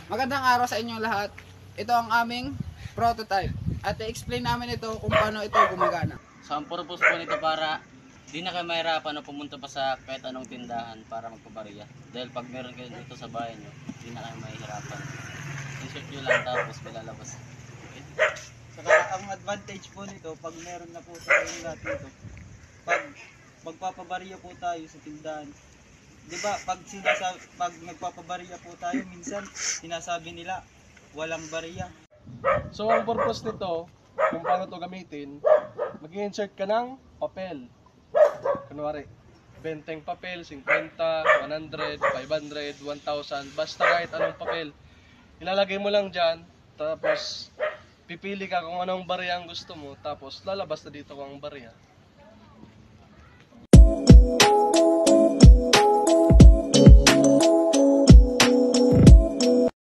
Magandang araw sa inyong lahat. Ito ang aming prototype at i-explain namin ito kung paano ito gumagana. So ang purpose po nito para di na kayo mahirapan na pumunta pa sa kahit anong tindahan para magpabariya. Dahil pag meron kayo dito sa bahay nyo, di na kayo mahihirapan. Insert nyo lang tapos pilalabas. Okay? Saka ang advantage po nito, pag meron na po tayong lahat nito, pag magpapabariya po tayo sa tindahan, di ba pag nagpapabariya po tayo, minsan sinasabi nila walang bariya. So ang purpose nito, kung paano ito gamitin, mag-insert ka ng papel. Kunwari, 20 papel, 50, 100, 500, 1,000, basta kahit anong papel. Ilalagay mo lang dyan, tapos pipili ka kung anong bariya ang gusto mo, tapos lalabas na dito kung ang bariya.